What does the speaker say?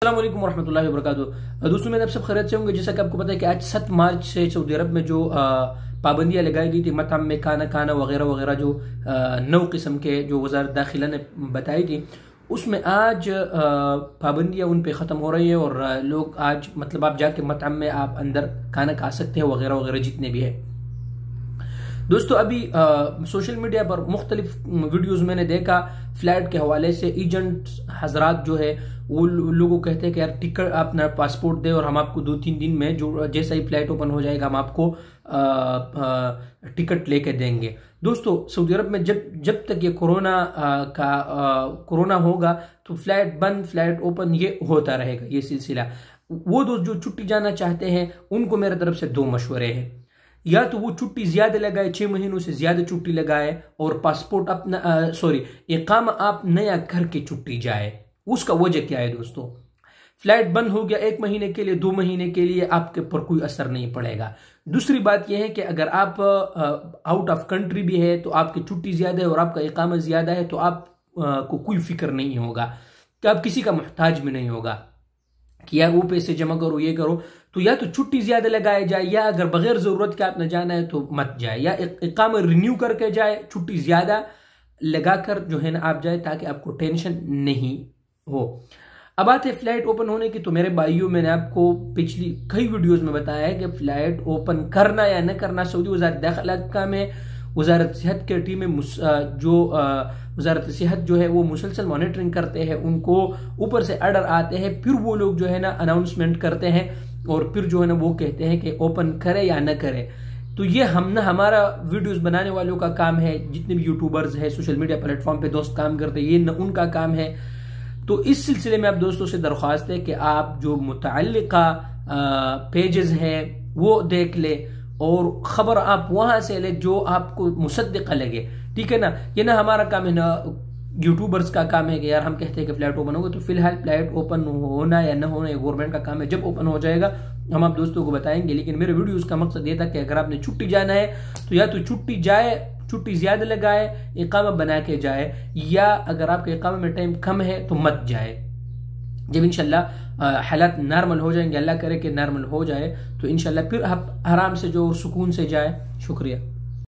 अस्सलाम वालेकुम वरहमतुल्लाहि वबरकातुहू। दोस्तों मैंने आप सब खैरियत से होंगे। जैसा कि आपको पता है कि आज 7 मार्च से सऊदी अरब में जो पाबंदियां लगाई गई थी मतअम में खाना खाना वगैरह वगैरह, जो 9 किस्म के जो वज़ारत दाखिला ने बताई थी, उसमें आज पाबंदियां उन पे ख़त्म हो रही है और लोग आज मतलब आप जाके मतअम में आप अंदर खाना खा सकते हैं वगैरह वगैरह जितने भी है। दोस्तों अभी सोशल मीडिया पर मुख्तलिफ वीडियोस मैंने देखा फ्लाइट के हवाले से। एजेंट हजरात जो है वो लोगों कहते हैं कि यार टिकट अपना पासपोर्ट दे और हम आपको 2-3 दिन में जो जैसा ही फ्लाइट ओपन हो जाएगा हम आपको टिकट लेके देंगे। दोस्तों सऊदी अरब में जब तक ये कोरोना होगा तो फ्लाइट बंद फ्लाइट ओपन ये होता रहेगा ये सिलसिला। वो दोस्त जो छुट्टी जाना चाहते हैं उनको मेरे तरफ से 2 मशवरे हैं। या तो वो छुट्टी ज्यादा लगाए, 6 महीनों से ज्यादा छुट्टी लगाए और पासपोर्ट अपना इकामा आप नया करके छुट्टी जाए। उसका वजह क्या है दोस्तों? फ्लाइट बंद हो गया 1 महीने के लिए 2 महीने के लिए आपके पर कोई असर नहीं पड़ेगा। दूसरी बात यह है कि अगर आप आउट ऑफ कंट्री भी है तो आपकी छुट्टी ज्यादा है और आपका इकामा ज्यादा है तो आप को कोई फिक्र नहीं होगा कि आप किसी का मोहताज भी नहीं होगा कि यार वो पैसे जमा करो ये करो। तो या तो छुट्टी ज्यादा लगाए जाए या अगर बगैर जरूरत के आपने जाना है तो मत जाए, या इकामा रिन्यू करके जाए, छुट्टी ज्यादा लगाकर जो है ना आप जाए ताकि आपको टेंशन नहीं हो। अब आते हैं फ्लाइट ओपन होने की। तो मेरे भाइयों मैंने आपको पिछली कई वीडियोस में बताया है कि फ्लाइट ओपन करना या न करना सऊदी वज़ारत दाखिला का में वज़ारत सेहत के टीम में जो वज़ारत सेहत जो है वो मुसलसल मॉनिटरिंग करते हैं, उनको ऊपर से ऑर्डर आते हैं, फिर वो लोग जो है ना अनाउंसमेंट करते हैं और फिर जो है ना वो कहते हैं कि ओपन करे या न करे। तो ये हमारा वीडियोस बनाने वालों का काम है, जितने भी यूट्यूबर्स हैं सोशल मीडिया प्लेटफॉर्म पे दोस्त काम करते हैं ये न उनका काम है। तो इस सिलसिले में आप दोस्तों से दरख्वास्त है कि आप जो मुतअल्लिका पेजेस हैं वो देख ले और खबर आप वहां से ले जो आपको मुसद्दिका लगे, ठीक है ना। ये ना हमारा काम है ना यूट्यूबर्स का काम है कि यार हम कहते हैं कि फ्लाइट ओपन होगा। तो फिलहाल फ्लाइट ओपन होना या न होना ये गवर्नमेंट का काम है। जब ओपन हो जाएगा हम आप दोस्तों को बताएंगे। लेकिन मेरे वीडियोस का मकसद ये था कि अगर आपने छुट्टी जाना है तो या तो छुट्टी जाए, छुट्टी ज्यादा लगाए, इकामा बना के जाए, या अगर आपके इकामा में टाइम कम है तो मत जाए। जब इंशाल्लाह हालात नॉर्मल हो जाएंगे, अल्लाह करे कि नॉर्मल हो जाए, तो इंशाल्लाह फिर आप आराम से जो सुकून से जाए। शुक्रिया।